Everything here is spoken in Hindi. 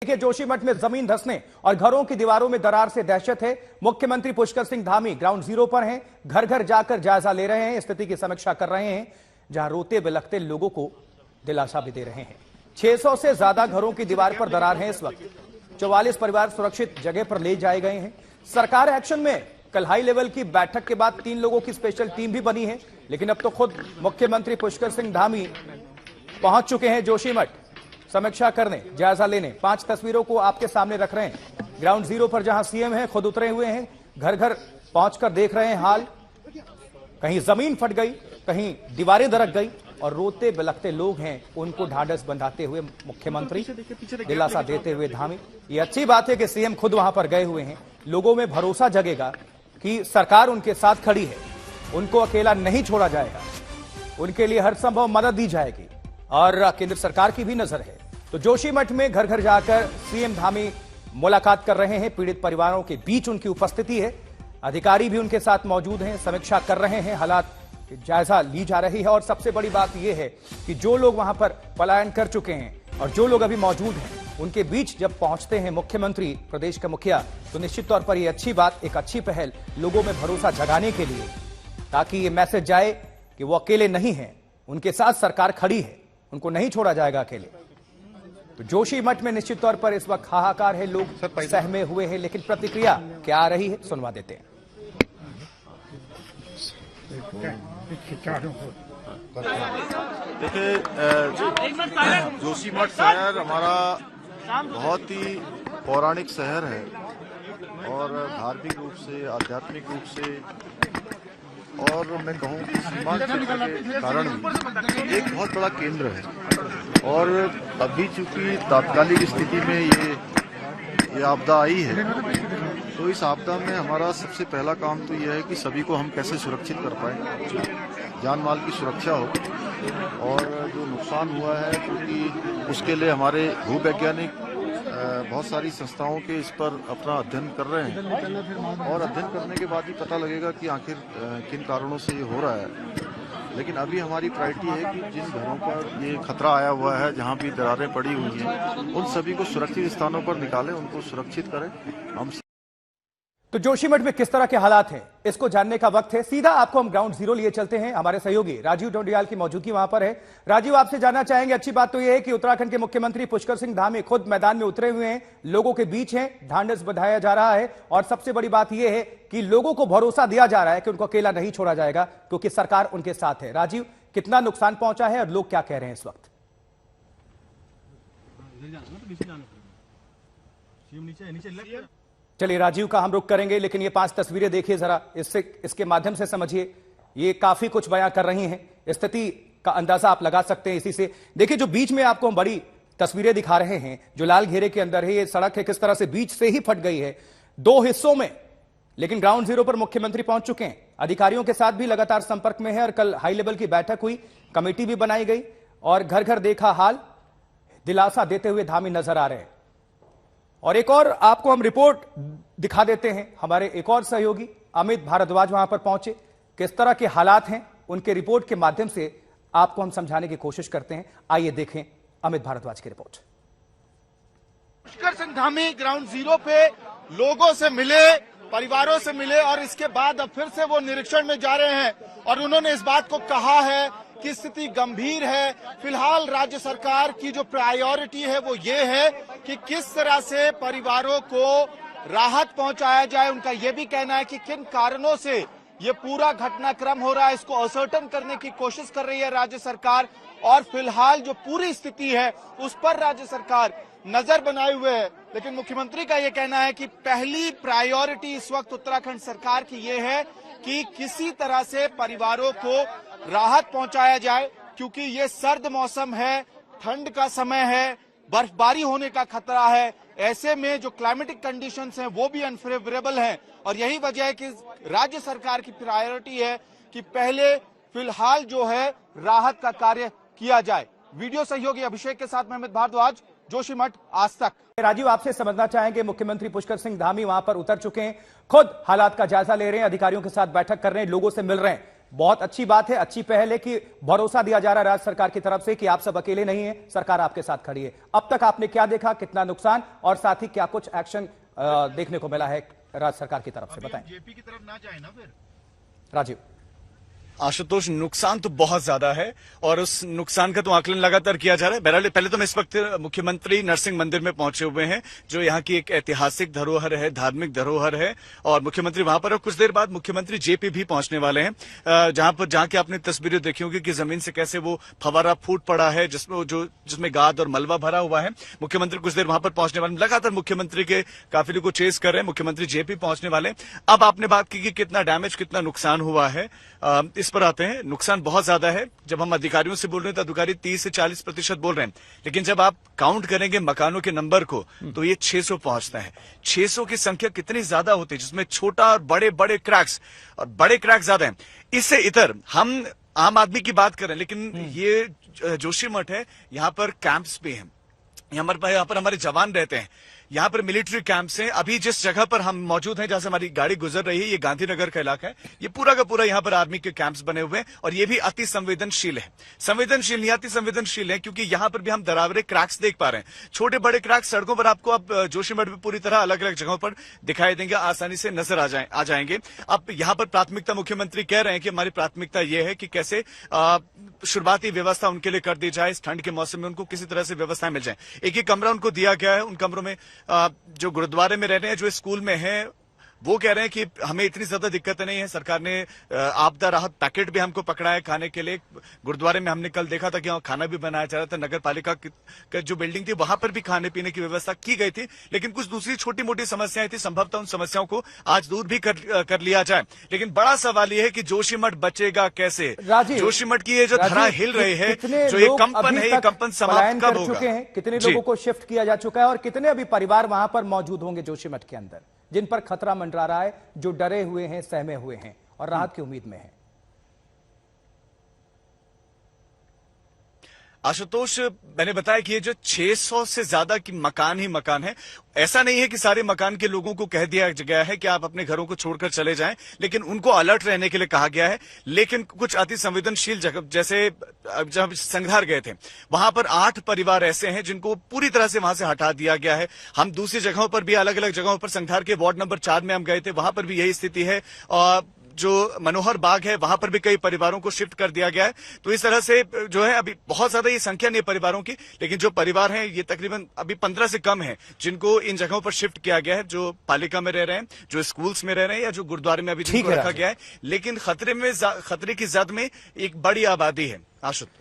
देखिए, जोशीमठ में जमीन धंसने और घरों की दीवारों में दरार से दहशत है। मुख्यमंत्री पुष्कर सिंह धामी ग्राउंड जीरो पर हैं, घर घर जाकर जायजा ले रहे हैं, स्थिति की समीक्षा कर रहे हैं, जहां रोते बिलखते लोगों को दिलासा भी दे रहे हैं। 600 से ज्यादा घरों की दीवार पर दरार है। इस वक्त 44 परिवार सुरक्षित जगह पर ले जाए गए हैं। सरकार एक्शन में। कल हाई लेवल की बैठक के बाद 3 लोगों की स्पेशल टीम भी बनी है, लेकिन अब तो खुद मुख्यमंत्री पुष्कर सिंह धामी पहुंच चुके हैं जोशीमठ समीक्षा करने, जायजा लेने। 5 तस्वीरों को आपके सामने रख रहे हैं। ग्राउंड जीरो पर जहां सीएम हैं, खुद उतरे हुए हैं, घर घर पहुंचकर देख रहे हैं हाल। कहीं जमीन फट गई, कहीं दीवारें दरक गई और रोते बिलखते लोग हैं, उनको ढांढस बंधाते हुए मुख्यमंत्री, दिलासा देते हुए धामी। ये अच्छी बात है कि सीएम खुद वहां पर गए हुए हैं। लोगों में भरोसा जगेगा कि सरकार उनके साथ खड़ी है, उनको अकेला नहीं छोड़ा जाएगा, उनके लिए हर संभव मदद दी जाएगी और केंद्र सरकार की भी नजर है। तो जोशीमठ में घर घर जाकर सीएम धामी मुलाकात कर रहे हैं। पीड़ित परिवारों के बीच उनकी उपस्थिति है, अधिकारी भी उनके साथ मौजूद हैं, समीक्षा कर रहे हैं, हालात जायजा ली जा रही है। और सबसे बड़ी बात यह है कि जो लोग वहां पर पलायन कर चुके हैं और जो लोग अभी मौजूद हैं, उनके बीच जब पहुंचते हैं मुख्यमंत्री, प्रदेश का मुखिया, तो निश्चित तौर पर यह अच्छी बात, एक अच्छी पहल लोगों में भरोसा जगाने के लिए, ताकि ये मैसेज जाए कि वो अकेले नहीं है, उनके साथ सरकार खड़ी है, उनको नहीं छोड़ा जाएगा अकेले। तो जोशीमठ में निश्चित तौर पर इस वक्त हाहाकार है, लोग सहमे हुए हैं, लेकिन प्रतिक्रिया क्या आ रही है सुनवा देते हैं। देखिए, जोशीमठ शहर हमारा बहुत ही पौराणिक शहर है और धार्मिक रूप से, आध्यात्मिक रूप से और मैं कहूँ कि सीमांत क्षेत्र के कारण भी एक बहुत बड़ा केंद्र है। और अभी चूंकि तात्कालिक स्थिति में ये आपदा आई है, तो इस आपदा में हमारा सबसे पहला काम तो यह है कि सभी को हम कैसे सुरक्षित कर पाए, जान माल की सुरक्षा हो। और जो नुकसान हुआ है, क्योंकि उसके लिए हमारे भूवैज्ञानिक बहुत सारी संस्थाओं के इस पर अपना अध्ययन कर रहे हैं और अध्ययन करने के बाद ही पता लगेगा कि आखिर किन कारणों से ये हो रहा है। लेकिन अभी हमारी प्रायोरिटी है कि जिन घरों पर ये खतरा आया हुआ है, जहां भी दरारें पड़ी हुई हैं, उन सभी को सुरक्षित स्थानों पर निकालें, उनको सुरक्षित करें। हम तो जोशीमठ में किस तरह के हालात हैं, इसको जानने का वक्त है। सीधा आपको हम ग्राउंड जीरो लिए चलते हैं। हमारे सहयोगी राजीव डोंडियाल की मौजूदगी वहां पर है। राजीव, आपसे जानना चाहेंगे, अच्छी बात तो यह है कि उत्तराखंड के मुख्यमंत्री पुष्कर सिंह धामी खुद मैदान में उतरे हुए हैं, लोगों के बीच हैं, ढांढस बंधाया जा रहा है और सबसे बड़ी बात यह है कि लोगों को भरोसा दिया जा रहा है कि उनको अकेला नहीं छोड़ा जाएगा, क्योंकि सरकार उनके साथ है। राजीव, कितना नुकसान पहुंचा है और लोग क्या कह रहे हैं इस वक्त? चलिए, राजीव का हम रुख करेंगे, लेकिन ये 5 तस्वीरें देखिए जरा, इसके माध्यम से समझिए, ये काफी कुछ बयां कर रही हैं। स्थिति का अंदाजा आप लगा सकते हैं इसी से। देखिए, जो बीच में आपको हम बड़ी तस्वीरें दिखा रहे हैं, जो लाल घेरे के अंदर है, ये सड़क है, किस तरह से बीच से ही फट गई है 2 हिस्सों में। लेकिन ग्राउंड जीरो पर मुख्यमंत्री पहुंच चुके हैं, अधिकारियों के साथ भी लगातार संपर्क में है और कल हाई लेवल की बैठक हुई, कमेटी भी बनाई गई और घर घर देखा हाल, दिलासा देते हुए धामी नजर आ रहे हैं। और एक और आपको हम रिपोर्ट दिखा देते हैं, हमारे एक और सहयोगी अमित भारद्वाज वहां पर पहुंचे, किस तरह के हालात हैं, उनके रिपोर्ट के माध्यम से आपको हम समझाने की कोशिश करते हैं। आइए देखें अमित भारद्वाज की report. Pushkar Singh Dhami ground zero पे लोगों से मिले, परिवारों से मिले और इसके बाद अब फिर से वो निरीक्षण में जा रहे हैं और उन्होंने इस बात को कहा है कि स्थिति गंभीर है। फिलहाल राज्य सरकार की जो प्रायोरिटी है वो ये है कि किस तरह से परिवारों को राहत पहुंचाया जाए। उनका ये भी कहना है कि किन कारणों से ये पूरा घटनाक्रम हो रहा है, इसको असर्टन करने की कोशिश कर रही है राज्य सरकार। और फिलहाल जो पूरी स्थिति है उस पर राज्य सरकार नजर बनाए हुए है। लेकिन मुख्यमंत्री का ये कहना है कि पहली प्रायोरिटी इस वक्त उत्तराखंड सरकार की ये है कि किसी तरह से परिवारों को राहत पहुंचाया जाए, क्योंकि ये सर्द मौसम है, ठंड का समय है, बर्फबारी होने का खतरा है। ऐसे में जो क्लाइमेटिक कंडीशंस हैं वो भी अनफेवरेबल हैं और यही वजह है कि राज्य सरकार की प्रायोरिटी है कि पहले फिलहाल जो है राहत का कार्य किया जाए। वीडियो सहयोगी अभिषेक के साथ मैं अमित भारद्वाज, जोशीमठ, आज तक। राजीव, आपसे समझना चाहेंगे, मुख्यमंत्री पुष्कर सिंह धामी वहां पर उतर चुके हैं, खुद हालात का जायजा ले रहे हैं, अधिकारियों के साथ बैठक कर रहे हैं, लोगों से मिल रहे हैं, बहुत अच्छी बात है, अच्छी पहल है कि भरोसा दिया जा रहा है राज्य सरकार की तरफ से कि आप सब अकेले नहीं हैं, सरकार आपके साथ खड़ी है। अब तक आपने क्या देखा, कितना नुकसान और साथ ही क्या कुछ एक्शन देखने को मिला है राज्य सरकार की तरफ से, बताएं। जेपी की तरफ ना जाए ना फिर। राजीव। आशुतोष, नुकसान तो बहुत ज्यादा है और उस नुकसान का तो आकलन लगातार किया जा रहा है। बहरहाल पहले तो मैं इस वक्त मुख्यमंत्री नरसिंह मंदिर में पहुंचे हुए हैं, जो यहाँ की एक ऐतिहासिक धरोहर है, धार्मिक धरोहर है, और मुख्यमंत्री वहां पर, और कुछ देर बाद मुख्यमंत्री जेपी भी पहुंचने वाले हैं, जहां की आपने तस्वीरें देखी होंगी कि जमीन से कैसे वो फवारा फूट पड़ा है, जिसमें गाद और मलबा भरा हुआ है। मुख्यमंत्री कुछ देर वहां पर पहुंचने वाले, लगातार मुख्यमंत्री के काफिले को चेस कर रहे हैं, मुख्यमंत्री जेपी पहुंचने वाले। अब आपने बात की कि कितना डैमेज, कितना नुकसान हुआ है, इस पर आते हैं। नुकसान बहुत ज्यादा है। जब हम अधिकारियों से बोल रहे हैं तो अधिकारी 30 से 40% बोल रहे हैं, लेकिन जब आप काउंट करेंगे मकानों के नंबर को तो ये 600 पहुंचता है। 600 की संख्या कितनी ज्यादा होती है, जिसमें छोटा और बड़े बड़े क्रैक्स, और बड़े क्रैक ज्यादा है। इससे इतर हम आम आदमी की बात करें, लेकिन ये जोशीमठ है, यहां पर कैंप्स भी हैं, यहाँ पर हमारे जवान रहते हैं, यहाँ पर मिलिट्री कैंप्स हैं। अभी जिस जगह पर हम मौजूद हैं, जहां से हमारी गाड़ी गुजर रही है, ये गांधीनगर का इलाका है। ये पूरा का पूरा यहाँ पर आर्मी के कैंप्स बने हुए हैं, और ये भी अति संवेदनशील है। संवेदनशील नहीं, अति संवेदनशील है, क्योंकि यहाँ पर भी हम दरावरे क्रैक्स देख पा रहे हैं। छोटे बड़े क्रैक्स सड़कों पर आपको अब जोशीमठ में पूरी तरह अलग अलग जगहों पर दिखाई देंगे, आसानी से नजर आ जाएंगे। अब यहाँ पर प्राथमिकता मुख्यमंत्री कह रहे हैं कि हमारी प्राथमिकता यह है कि कैसे शुरुआती व्यवस्था उनके लिए कर दी जाए, इस ठंड के मौसम में उनको किसी तरह से व्यवस्था मिल जाए। एक ही कमरा उनको दिया गया है। उन कमरों में जो गुरुद्वारे में रह रहे हैं, जो स्कूल में हैं, वो कह रहे हैं कि हमें इतनी ज्यादा दिक्कतें नहीं है। सरकार ने आपदा राहत पैकेट भी हमको पकड़ा है खाने के लिए। गुरुद्वारे में हमने कल देखा था कि वहां खाना भी बनाया जा रहा था। नगर पालिका की जो बिल्डिंग थी, वहां पर भी खाने पीने की व्यवस्था की गई थी, लेकिन कुछ दूसरी छोटी मोटी समस्याएं थी। संभवतः उन समस्याओं को आज दूर भी कर लिया जाए, लेकिन बड़ा सवाल यह है कि जोशीमठ बचेगा कैसे। जोशीमठ की ये जो धरा हिल रही है, जो ये कंपन है, ये कंपन समाप्त कब होगा? कितने लोगों को शिफ्ट किया जा चुका है और कितने अभी परिवार वहां पर मौजूद होंगे जोशीमठ के अंदर, जिन पर खतरा मंडरा रहा है, जो डरे हुए हैं, सहमे हुए हैं और राहत की उम्मीद में हैं? आशुतोष, मैंने बताया कि ये जो 600 से ज्यादा की मकान ही मकान है। ऐसा नहीं है कि सारे मकान के लोगों को कह दिया गया है कि आप अपने घरों को छोड़कर चले जाएं, लेकिन उनको अलर्ट रहने के लिए कहा गया है। लेकिन कुछ अति संवेदनशील जगह, जैसे जब संघार गए थे, वहां पर 8 परिवार ऐसे हैं जिनको पूरी तरह से वहां से हटा दिया गया है। हम दूसरी जगहों पर भी, अलग अलग जगहों पर, संघार के वार्ड नंबर 4 में हम गए थे, वहां पर भी यही स्थिति है। और जो मनोहर बाग है, वहां पर भी कई परिवारों को शिफ्ट कर दिया गया है। तो इस तरह से जो है, अभी बहुत ज्यादा ये संख्या नहीं है परिवारों की, लेकिन जो परिवार हैं ये तकरीबन अभी 15 से कम है जिनको इन जगहों पर शिफ्ट किया गया है, जो पालिका में रह रहे हैं, जो स्कूल्स में रह रहे हैं, या जो गुरुद्वारे में अभी जिनको रखा गया है। लेकिन खतरे की जद में एक बड़ी आबादी है। आशुतोष।